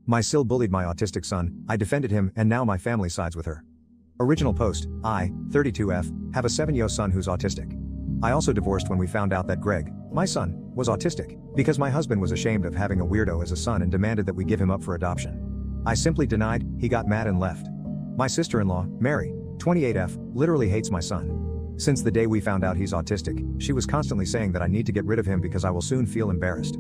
My sil bullied my autistic son, I defended him, and now my family sides with her. Original post, I, 32F, have a 7-year-old son who's autistic. I also divorced when we found out that Greg, my son, was autistic, because my husband was ashamed of having a weirdo as a son and demanded that we give him up for adoption. I simply denied, he got mad and left. My sister-in-law, Mary, 28F, literally hates my son. Since the day we found out he's autistic, she was constantly saying that I need to get rid of him because I will soon feel embarrassed.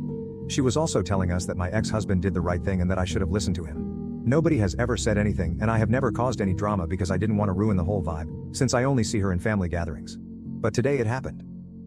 She was also telling us that my ex-husband did the right thing and that I should have listened to him. Nobody has ever said anything, and I have never caused any drama because I didn't want to ruin the whole vibe, since I only see her in family gatherings. But today it happened.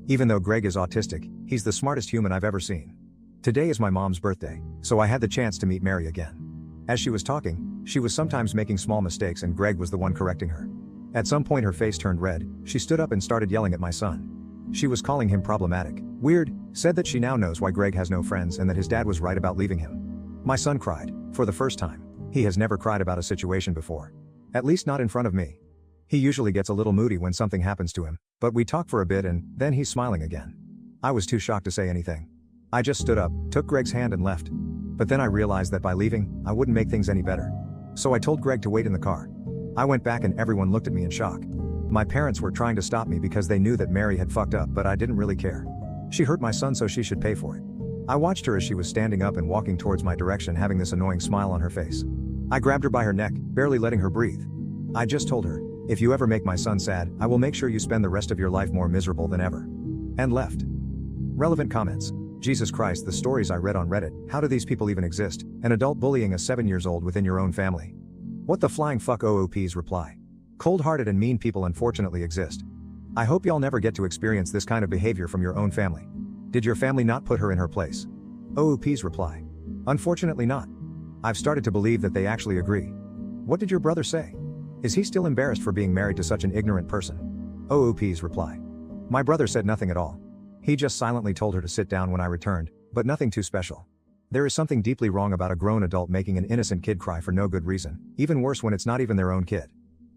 Even though Greg is autistic, he's the smartest human I've ever seen. Today is my mom's birthday, so I had the chance to meet Mary again. As she was talking, she was sometimes making small mistakes and Greg was the one correcting her. At some point her face turned red, she stood up and started yelling at my son. She was calling him problematic, weird, said that she now knows why Greg has no friends and that his dad was right about leaving him. My son cried, for the first time. He has never cried about a situation before. At least not in front of me. He usually gets a little moody when something happens to him, but we talk for a bit and then he's smiling again. I was too shocked to say anything. I just stood up, took Greg's hand and left. But then I realized that by leaving, I wouldn't make things any better. So I told Greg to wait in the car. I went back and everyone looked at me in shock. My parents were trying to stop me because they knew that Mary had fucked up, but I didn't really care. She hurt my son, so she should pay for it. I watched her as she was standing up and walking towards my direction, having this annoying smile on her face. I grabbed her by her neck, barely letting her breathe. I just told her, if you ever make my son sad, I will make sure you spend the rest of your life more miserable than ever. And left. Relevant comments. Jesus Christ, the stories I read on Reddit, how do these people even exist? An adult bullying a 7-year-old within your own family. What the flying fuck? OOP's reply. Cold-hearted and mean people unfortunately exist. I hope y'all never get to experience this kind of behavior from your own family. Did your family not put her in her place? OOP's reply. Unfortunately not. I've started to believe that they actually agree. What did your brother say? Is he still embarrassed for being married to such an ignorant person? OOP's reply. My brother said nothing at all. He just silently told her to sit down when I returned, but nothing too special. There is something deeply wrong about a grown adult making an innocent kid cry for no good reason, even worse when it's not even their own kid.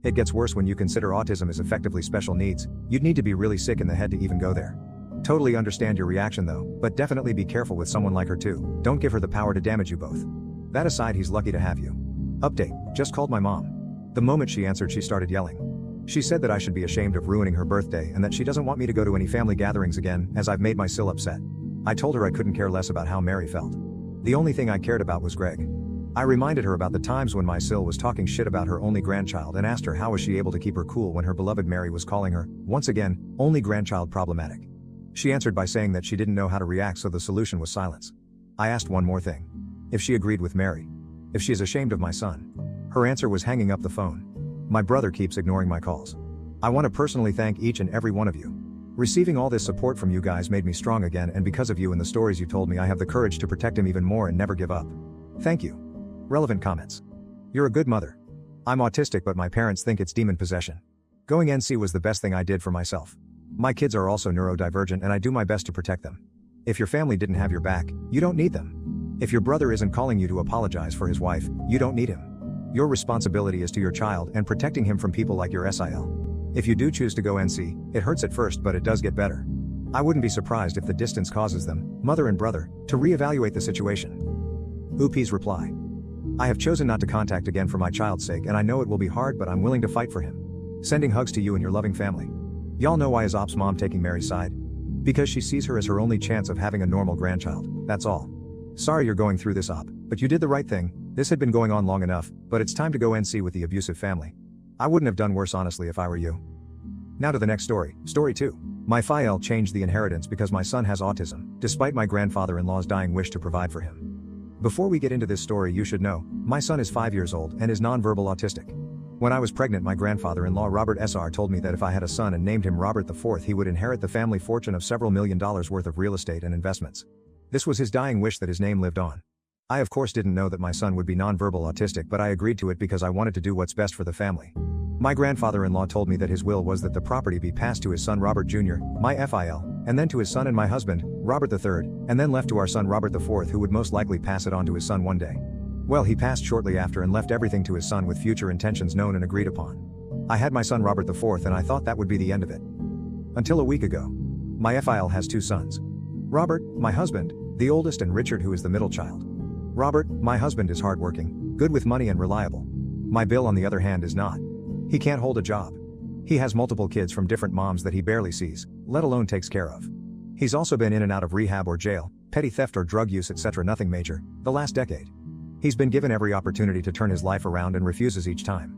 It gets worse when you consider autism as effectively special needs. You'd need to be really sick in the head to even go there. Totally understand your reaction though, but definitely be careful with someone like her too. Don't give her the power to damage you both. That aside, he's lucky to have you. Update, just called my mom. The moment she answered, she started yelling. She said that I should be ashamed of ruining her birthday and that she doesn't want me to go to any family gatherings again, as I've made my sil upset. I told her I couldn't care less about how Mary felt. The only thing I cared about was Greg. I reminded her about the times when my sil was talking shit about her only grandchild and asked her how was she able to keep her cool when her beloved Mary was calling her, once again, only grandchild problematic. She answered by saying that she didn't know how to react, so the solution was silence. I asked one more thing. If she agreed with Mary. If she is ashamed of my son. Her answer was hanging up the phone. My brother keeps ignoring my calls. I want to personally thank each and every one of you. Receiving all this support from you guys made me strong again, and because of you and the stories you told me, I have the courage to protect him even more and never give up. Thank you. Relevant comments. You're a good mother. I'm autistic, but my parents think it's demon possession. Going NC was the best thing I did for myself. My kids are also neurodivergent and I do my best to protect them. If your family didn't have your back, you don't need them. If your brother isn't calling you to apologize for his wife, you don't need him. Your responsibility is to your child and protecting him from people like your SIL. If you do choose to go NC, it hurts at first, but it does get better. I wouldn't be surprised if the distance causes them, mother and brother, to reevaluate the situation. OOP's reply. I have chosen not to contact again for my child's sake, and I know it will be hard, but I'm willing to fight for him. Sending hugs to you and your loving family. Y'all know why is Op's mom taking Mary's side? Because she sees her as her only chance of having a normal grandchild, that's all. Sorry you're going through this, Op, but you did the right thing. This had been going on long enough, but it's time to go NC with the abusive family. I wouldn't have done worse honestly if I were you. Now to the next story, story 2. My FIL changed the inheritance because my son has autism, despite my grandfather-in-law's dying wish to provide for him. Before we get into this story, you should know, my son is 5 years old and is nonverbal autistic. When I was pregnant, my grandfather-in-law Robert SR told me that if I had a son and named him Robert IV, he would inherit the family fortune of several $1 million worth of real estate and investments. This was his dying wish that his name lived on. I of course didn't know that my son would be nonverbal autistic, but I agreed to it because I wanted to do what's best for the family. My grandfather-in-law told me that his will was that the property be passed to his son Robert Jr., my FIL, and then to his son and my husband, Robert III, and then left to our son Robert IV, who would most likely pass it on to his son one day. Well, he passed shortly after and left everything to his son with future intentions known and agreed upon. I had my son Robert IV and I thought that would be the end of it. Until a week ago. My FIL has 2 sons. Robert, my husband, the oldest, and Richard, who is the middle child. Robert, my husband, is hardworking, good with money and reliable. My Bill, on the other hand, is not. He can't hold a job. He has multiple kids from different moms that he barely sees, let alone takes care of. He's also been in and out of rehab or jail, petty theft or drug use, etc., nothing major, the last decade. He's been given every opportunity to turn his life around and refuses each time.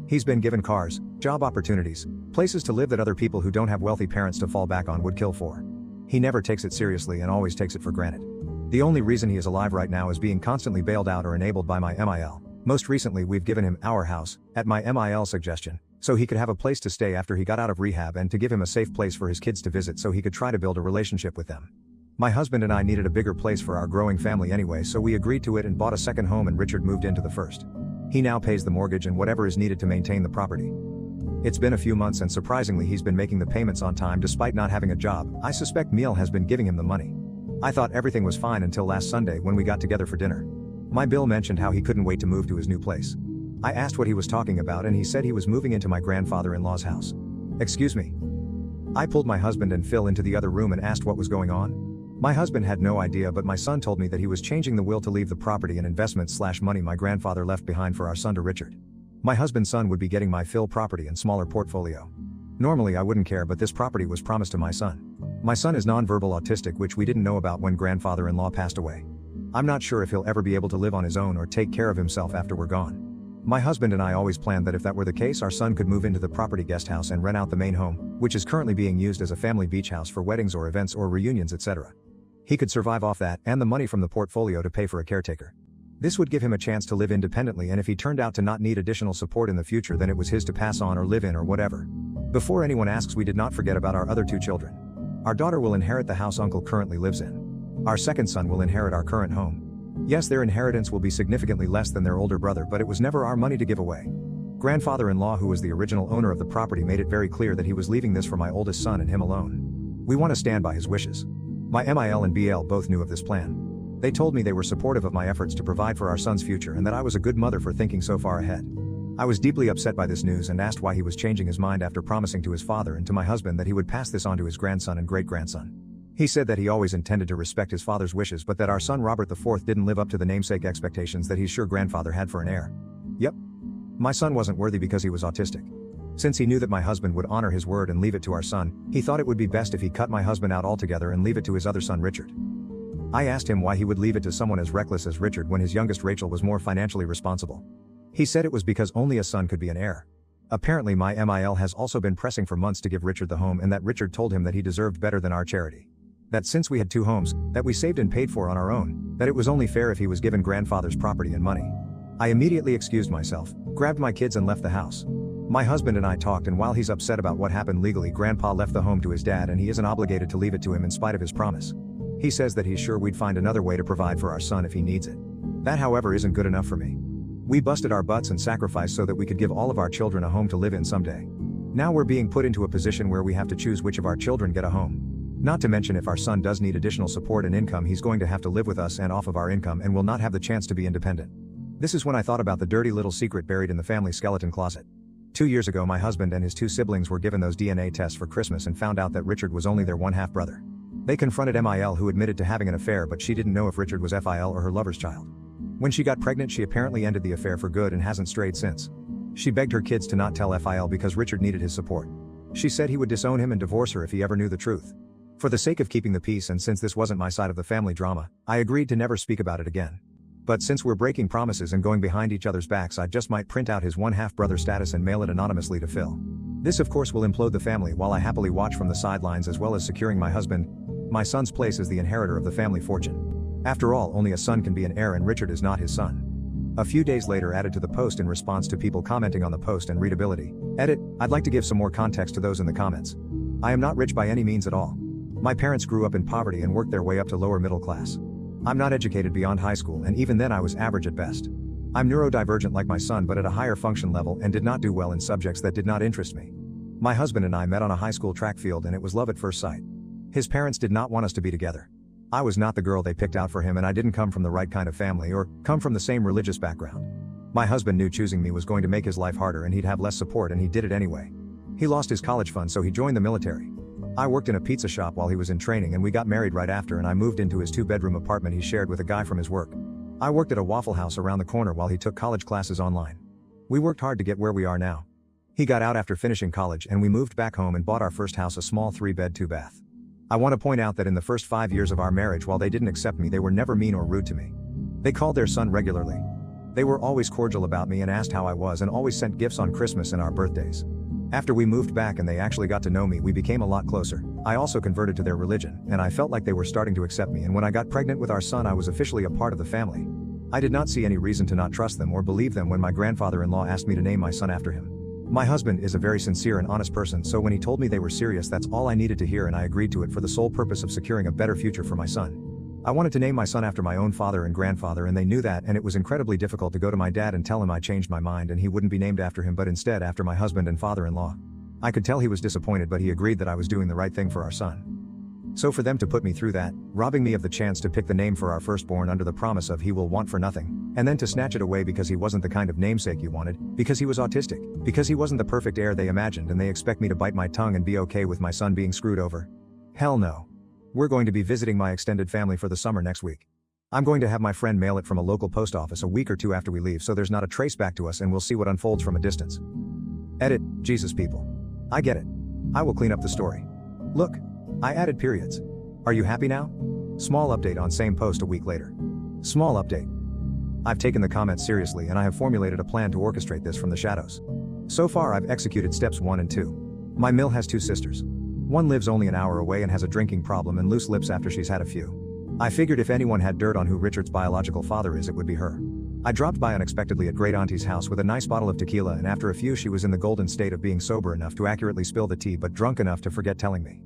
He's been given cars, job opportunities, places to live that other people who don't have wealthy parents to fall back on would kill for. He never takes it seriously and always takes it for granted. The only reason he is alive right now is being constantly bailed out or enabled by my MIL. Most recently, we've given him our house, at my MIL suggestion, so he could have a place to stay after he got out of rehab and to give him a safe place for his kids to visit so he could try to build a relationship with them. My husband and I needed a bigger place for our growing family anyway, so we agreed to it and bought a second home, and Richard moved into the first. He now pays the mortgage and whatever is needed to maintain the property. It's been a few months and surprisingly he's been making the payments on time despite not having a job. I suspect Neil has been giving him the money. I thought everything was fine until last Sunday when we got together for dinner. My Bill mentioned how he couldn't wait to move to his new place. I asked what he was talking about and he said he was moving into my grandfather-in-law's house. Excuse me. I pulled my husband and Phil into the other room and asked what was going on. My husband had no idea, but my son told me that he was changing the will to leave the property and investment/money my grandfather left behind for our son to Richard. My husband's son would be getting my Phil property and smaller portfolio. Normally I wouldn't care, but this property was promised to my son. My son is nonverbal autistic, which we didn't know about when grandfather-in-law passed away. I'm not sure if he'll ever be able to live on his own or take care of himself after we're gone. My husband and I always planned that if that were the case, our son could move into the property guest house and rent out the main home, which is currently being used as a family beach house for weddings or events or reunions, etc. He could survive off that and the money from the portfolio to pay for a caretaker. This would give him a chance to live independently, and if he turned out to not need additional support in the future, then it was his to pass on or live in or whatever. Before anyone asks, we did not forget about our other two children. Our daughter will inherit the house Uncle currently lives in. Our second son will inherit our current home. Yes, their inheritance will be significantly less than their older brother, but it was never our money to give away. Grandfather-in-law, who was the original owner of the property, made it very clear that he was leaving this for my oldest son and him alone. We want to stand by his wishes. My MIL and BL both knew of this plan. They told me they were supportive of my efforts to provide for our son's future and that I was a good mother for thinking so far ahead. I was deeply upset by this news and asked why he was changing his mind after promising to his father and to my husband that he would pass this on to his grandson and great-grandson. He said that he always intended to respect his father's wishes, but that our son Robert IV didn't live up to the namesake expectations that he's sure grandfather had for an heir. Yep. My son wasn't worthy because he was autistic. Since he knew that my husband would honor his word and leave it to our son, he thought it would be best if he cut my husband out altogether and leave it to his other son Richard. I asked him why he would leave it to someone as reckless as Richard when his youngest Rachel was more financially responsible. He said it was because only a son could be an heir. Apparently my MIL has also been pressing for months to give Richard the home, and that Richard told him that he deserved better than our charity. That since we had two homes, that we saved and paid for on our own, that it was only fair if he was given grandfather's property and money. I immediately excused myself, grabbed my kids and left the house. My husband and I talked, and while he's upset about what happened legally, Grandpa left the home to his dad and he isn't obligated to leave it to him in spite of his promise. He says that he's sure we'd find another way to provide for our son if he needs it. That, however, isn't good enough for me. We busted our butts and sacrificed so that we could give all of our children a home to live in someday. Now we're being put into a position where we have to choose which of our children get a home. Not to mention, if our son does need additional support and income, he's going to have to live with us and off of our income and will not have the chance to be independent. This is when I thought about the dirty little secret buried in the family skeleton closet. 2 years ago, my husband and his two siblings were given those DNA tests for Christmas and found out that Richard was only their one-half brother. They confronted MIL, who admitted to having an affair, but she didn't know if Richard was FIL or her lover's child. When she got pregnant, she apparently ended the affair for good and hasn't strayed since. She begged her kids to not tell FIL because Richard needed his support. She said he would disown him and divorce her if he ever knew the truth. For the sake of keeping the peace, and since this wasn't my side of the family drama, I agreed to never speak about it again. But since we're breaking promises and going behind each other's backs, I just might print out his one-half brother status and mail it anonymously to Phil. This of course will implode the family, while I happily watch from the sidelines, as well as securing my son's place as the inheritor of the family fortune. After all, only a son can be an heir and Richard is not his son. A few days later, added to the post in response to people commenting on the post and readability. Edit, I'd like to give some more context to those in the comments. I am not rich by any means at all. My parents grew up in poverty and worked their way up to lower middle class. I'm not educated beyond high school, and even then I was average at best. I'm neurodivergent like my son, but at a higher function level, and did not do well in subjects that did not interest me. My husband and I met on a high school track field, and it was love at first sight. His parents did not want us to be together. I was not the girl they picked out for him, and I didn't come from the right kind of family or come from the same religious background. My husband knew choosing me was going to make his life harder and he'd have less support, and he did it anyway. He lost his college fund, so he joined the military. I worked in a pizza shop while he was in training, and we got married right after, and I moved into his 2-bedroom apartment he shared with a guy from his work. I worked at a Waffle House around the corner while he took college classes online. We worked hard to get where we are now. He got out after finishing college and we moved back home and bought our first house, a small 3-bed 2-bath. I want to point out that in the first 5 years of our marriage, while they didn't accept me, they were never mean or rude to me. They called their son regularly. They were always cordial about me and asked how I was and always sent gifts on Christmas and our birthdays. After we moved back and they actually got to know me, we became a lot closer. I also converted to their religion, and I felt like they were starting to accept me, and when I got pregnant with our son, I was officially a part of the family. I did not see any reason to not trust them or believe them when my grandfather-in-law asked me to name my son after him. My husband is a very sincere and honest person, so when he told me they were serious, that's all I needed to hear, and I agreed to it for the sole purpose of securing a better future for my son. I wanted to name my son after my own father and grandfather, and they knew that, and it was incredibly difficult to go to my dad and tell him I changed my mind and he wouldn't be named after him but instead after my husband and father-in-law. I could tell he was disappointed, but he agreed that I was doing the right thing for our son. So for them to put me through that, robbing me of the chance to pick the name for our firstborn under the promise of he will want for nothing, and then to snatch it away because he wasn't the kind of namesake you wanted, because he was autistic, because he wasn't the perfect heir they imagined, and they expect me to bite my tongue and be okay with my son being screwed over? Hell no. We're going to be visiting my extended family for the summer next week. I'm going to have my friend mail it from a local post office a week or two after we leave, so there's not a trace back to us, and we'll see what unfolds from a distance. Edit, Jesus people. I get it. I will clean up the story. Look, I added periods. Are you happy now? Small update on same post a week later. Small update. I've taken the comments seriously and I have formulated a plan to orchestrate this from the shadows. So far I've executed steps 1 and 2. My Mill has 2 sisters. One lives only an hour away and has a drinking problem and loose lips after she's had a few. I figured if anyone had dirt on who Richard's biological father is, it would be her. I dropped by unexpectedly at Great Auntie's house with a nice bottle of tequila, and after a few she was in the golden state of being sober enough to accurately spill the tea but drunk enough to forget telling me.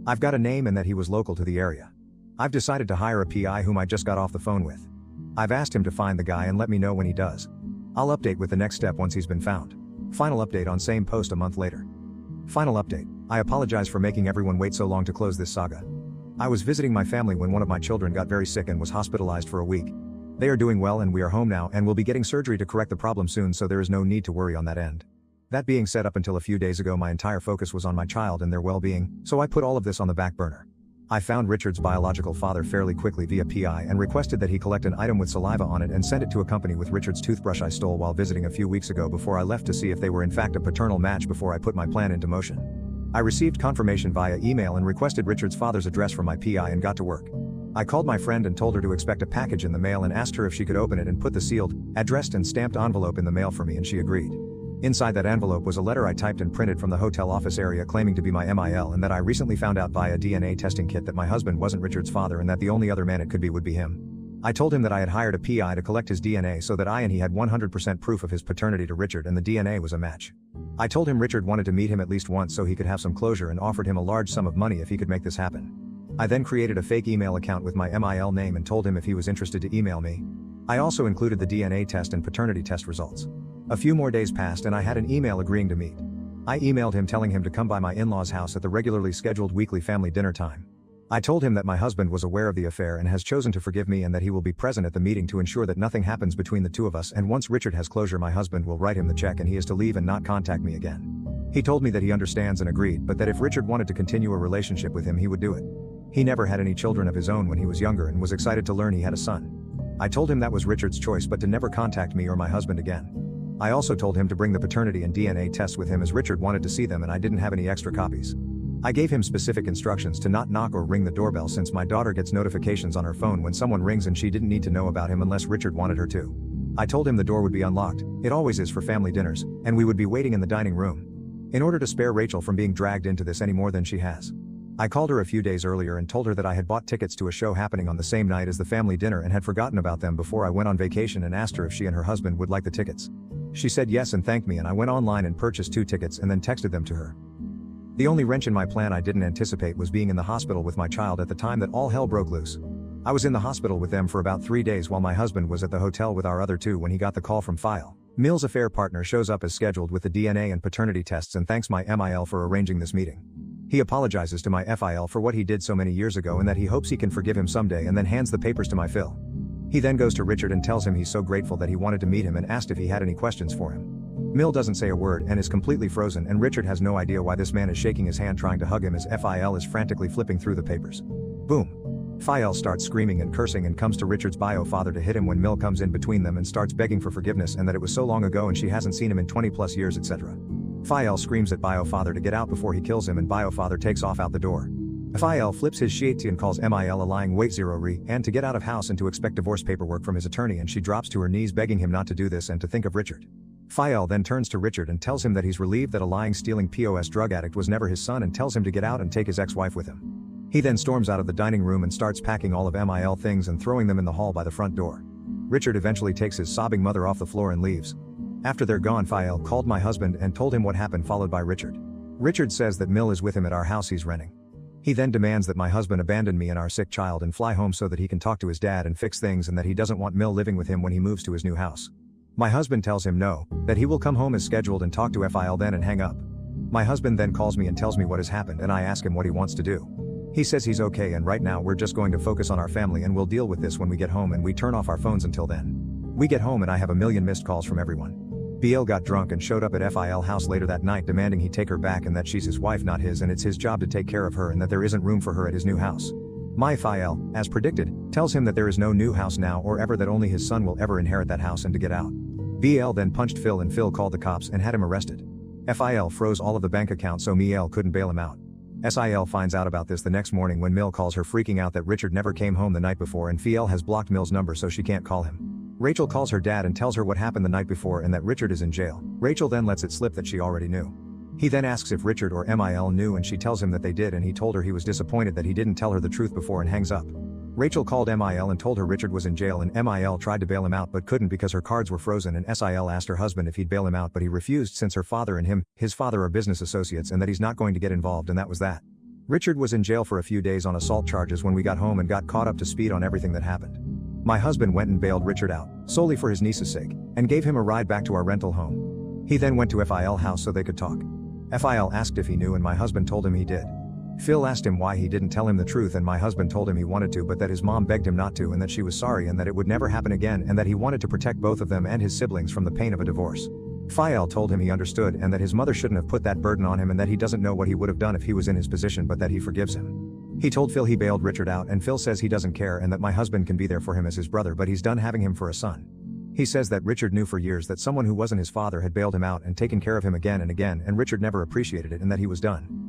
I've got a name and that he was local to the area. I've decided to hire a PI whom I just got off the phone with. I've asked him to find the guy and let me know when he does. I'll update with the next step once he's been found. Final update on same post a month later. Final update. I apologize for making everyone wait so long to close this saga. I was visiting my family when one of my children got very sick and was hospitalized for a week. They are doing well and we are home now and will be getting surgery to correct the problem soon, so there is no need to worry on that end. That being said, up until a few days ago my entire focus was on my child and their well-being, so I put all of this on the back burner. I found Richard's biological father fairly quickly via PI and requested that he collect an item with saliva on it and send it to a company with Richard's toothbrush I stole while visiting a few weeks ago before I left to see if they were in fact a paternal match before I put my plan into motion. I received confirmation via email and requested Richard's father's address from my PI and got to work. I called my friend and told her to expect a package in the mail and asked her if she could open it and put the sealed, addressed and stamped envelope in the mail for me, and she agreed. Inside that envelope was a letter I typed and printed from the hotel office area claiming to be my MIL, and that I recently found out via DNA testing kit that my husband wasn't Richard's father and that the only other man it could be would be him. I told him that I had hired a PI to collect his DNA so that I and he had 100% proof of his paternity to Richard, and the DNA was a match. I told him Richard wanted to meet him at least once so he could have some closure and offered him a large sum of money if he could make this happen. I then created a fake email account with my MIL name and told him if he was interested to email me. I also included the DNA test and paternity test results. A few more days passed and I had an email agreeing to meet. I emailed him telling him to come by my in-laws' house at the regularly scheduled weekly family dinner time. I told him that my husband was aware of the affair and has chosen to forgive me and that he will be present at the meeting to ensure that nothing happens between the two of us, and once Richard has closure my husband will write him the check and he is to leave and not contact me again. He told me that he understands and agreed, but that if Richard wanted to continue a relationship with him he would do it. He never had any children of his own when he was younger and was excited to learn he had a son. I told him that was Richard's choice but to never contact me or my husband again. I also told him to bring the paternity and DNA tests with him as Richard wanted to see them and I didn't have any extra copies. I gave him specific instructions to not knock or ring the doorbell since my daughter gets notifications on her phone when someone rings and she didn't need to know about him unless Richard wanted her to. I told him the door would be unlocked, it always is for family dinners, and we would be waiting in the dining room. In order to spare Rachel from being dragged into this any more than she has. I called her a few days earlier and told her that I had bought tickets to a show happening on the same night as the family dinner and had forgotten about them before I went on vacation, and asked her if she and her husband would like the tickets. She said yes and thanked me, and I went online and purchased 2 tickets and then texted them to her. The only wrench in my plan I didn't anticipate was being in the hospital with my child at the time that all hell broke loose. I was in the hospital with them for about 3 days while my husband was at the hotel with our other 2 when he got the call from File. Mill's affair partner shows up as scheduled with the DNA and paternity tests and thanks my MIL for arranging this meeting. He apologizes to my FIL for what he did so many years ago and that he hopes he can forgive him someday, and then hands the papers to my Phil. He then goes to Richard and tells him he's so grateful that he wanted to meet him and asked if he had any questions for him. Mill doesn't say a word and is completely frozen, and Richard has no idea why this man is shaking his hand trying to hug him as FIL is frantically flipping through the papers. Boom. Fael starts screaming and cursing and comes to Richard's bio father to hit him when Mill comes in between them and starts begging for forgiveness and that it was so long ago and she hasn't seen him in 20 plus years, etc. Fael screams at bio father to get out before he kills him and bio father takes off out the door. Fael flips his shit and calls Mil a lying wait zero re and to get out of house and to expect divorce paperwork from his attorney, and she drops to her knees begging him not to do this and to think of Richard. Fael then turns to Richard and tells him that he's relieved that a lying stealing POS drug addict was never his son and tells him to get out and take his ex-wife with him. He then storms out of the dining room and starts packing all of Mil things and throwing them in the hall by the front door. Richard eventually takes his sobbing mother off the floor and leaves. After they're gone, Fael called my husband and told him what happened, followed by Richard. Richard says that Mill is with him at our house he's renting. He then demands that my husband abandon me and our sick child and fly home so that he can talk to his dad and fix things, and that he doesn't want Mill living with him when he moves to his new house. My husband tells him no, that he will come home as scheduled and talk to Fael then and hang up. My husband then calls me and tells me what has happened, and I ask him what he wants to do. He says he's okay and right now we're just going to focus on our family and we'll deal with this when we get home, and we turn off our phones until then. We get home and I have a million missed calls from everyone. BL got drunk and showed up at Fael house later that night demanding he take her back and that she's his wife not his and it's his job to take care of her and that there isn't room for her at his new house. My Fael, as predicted, tells him that there is no new house now or ever, that only his son will ever inherit that house and to get out. BL then punched Phil and Phil called the cops and had him arrested. Fael froze all of the bank accounts so Miel couldn't bail him out. Sil finds out about this the next morning when Mill calls her freaking out that Richard never came home the night before and Fiel has blocked Mill's number so she can't call him. Rachel calls her dad and tells her what happened the night before and that Richard is in jail. Rachel then lets it slip that she already knew. He then asks if Richard or Mil knew and she tells him that they did, and he told her he was disappointed that he didn't tell her the truth before and hangs up. Rachel called Mil and told her Richard was in jail and Mil tried to bail him out but couldn't because her cards were frozen, and Sil asked her husband if he'd bail him out but he refused since her father and his father are business associates and that he's not going to get involved, and that was that. Richard was in jail for a few days on assault charges when we got home and got caught up to speed on everything that happened. My husband went and bailed Richard out, solely for his niece's sake, and gave him a ride back to our rental home. He then went to Fiel house so they could talk. Fiel asked if he knew and my husband told him he did. Phil asked him why he didn't tell him the truth and my husband told him he wanted to but that his mom begged him not to and that she was sorry and that it would never happen again and that he wanted to protect both of them and his siblings from the pain of a divorce. Fiel told him he understood and that his mother shouldn't have put that burden on him and that he doesn't know what he would have done if he was in his position but that he forgives him. He told Phil he bailed Richard out and Phil says he doesn't care and that my husband can be there for him as his brother but he's done having him for a son. He says that Richard knew for years that someone who wasn't his father had bailed him out and taken care of him again and again and Richard never appreciated it and that he was done.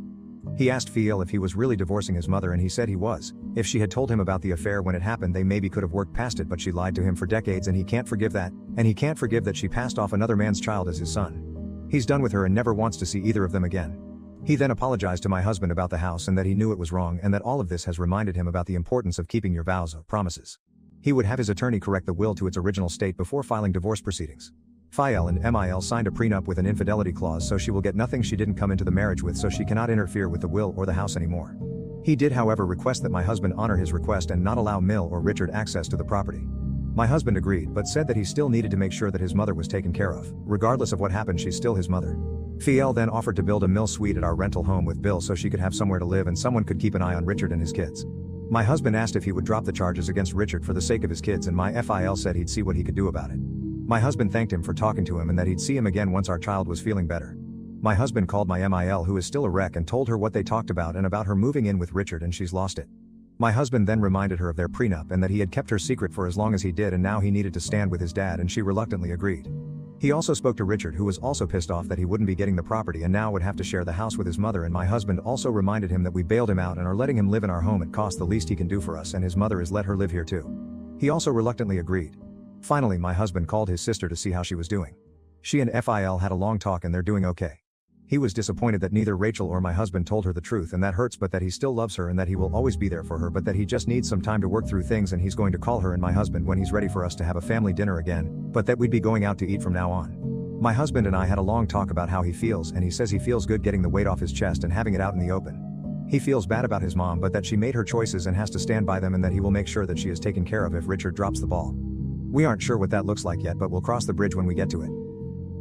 He asked Phil if he was really divorcing his mother and he said he was. If she had told him about the affair when it happened they maybe could have worked past it, but she lied to him for decades and he can't forgive that, and he can't forgive that she passed off another man's child as his son. He's done with her and never wants to see either of them again. He then apologized to my husband about the house and that he knew it was wrong and that all of this has reminded him about the importance of keeping your vows or promises. He would have his attorney correct the will to its original state before filing divorce proceedings. Fiel and Mil signed a prenup with an infidelity clause so she will get nothing she didn't come into the marriage with, so she cannot interfere with the will or the house anymore. He did however request that my husband honor his request and not allow Mill or Richard access to the property. My husband agreed but said that he still needed to make sure that his mother was taken care of. Regardless of what happened, she's still his mother. Fiel then offered to build a Mill suite at our rental home with Bill so she could have somewhere to live and someone could keep an eye on Richard and his kids. My husband asked if he would drop the charges against Richard for the sake of his kids and my Fiel said he'd see what he could do about it. My husband thanked him for talking to him and that he'd see him again once our child was feeling better. My husband called my Mil, who is still a wreck, and told her what they talked about and about her moving in with Richard and she's lost it. My husband then reminded her of their prenup and that he had kept her secret for as long as he did and now he needed to stand with his dad, and she reluctantly agreed. He also spoke to Richard, who was also pissed off that he wouldn't be getting the property and now would have to share the house with his mother, and my husband also reminded him that we bailed him out and are letting him live in our home at cost. The least he can do for us and his mother is let her live here too. He also reluctantly agreed. Finally my husband called his sister to see how she was doing. She and Fiel had a long talk and they're doing okay. He was disappointed that neither Rachel or my husband told her the truth and that hurts, but that he still loves her and that he will always be there for her, but that he just needs some time to work through things and he's going to call her and my husband when he's ready for us to have a family dinner again, but that we'd be going out to eat from now on. My husband and I had a long talk about how he feels and he says he feels good getting the weight off his chest and having it out in the open. He feels bad about his mom but that she made her choices and has to stand by them and that he will make sure that she is taken care of if Richard drops the ball. We aren't sure what that looks like yet, but we'll cross the bridge when we get to it.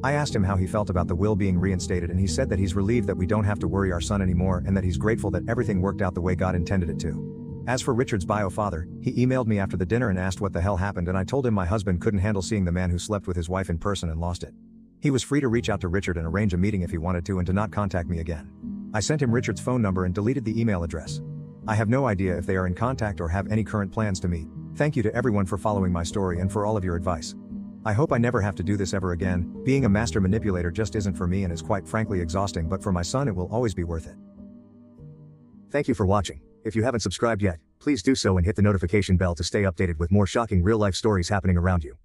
I asked him how he felt about the will being reinstated and he said that he's relieved that we don't have to worry our son anymore and that he's grateful that everything worked out the way God intended it to. As for Richard's bio father, he emailed me after the dinner and asked what the hell happened, and I told him my husband couldn't handle seeing the man who slept with his wife in person and lost it. He was free to reach out to Richard and arrange a meeting if he wanted to and to not contact me again. I sent him Richard's phone number and deleted the email address. I have no idea if they are in contact or have any current plans to meet. Thank you to everyone for following my story and for all of your advice. I hope I never have to do this ever again. Being a master manipulator just isn't for me and is quite frankly exhausting, but for my son it will always be worth it. Thank you for watching. If you haven't subscribed yet, please do so and hit the notification bell to stay updated with more shocking real-life stories happening around you.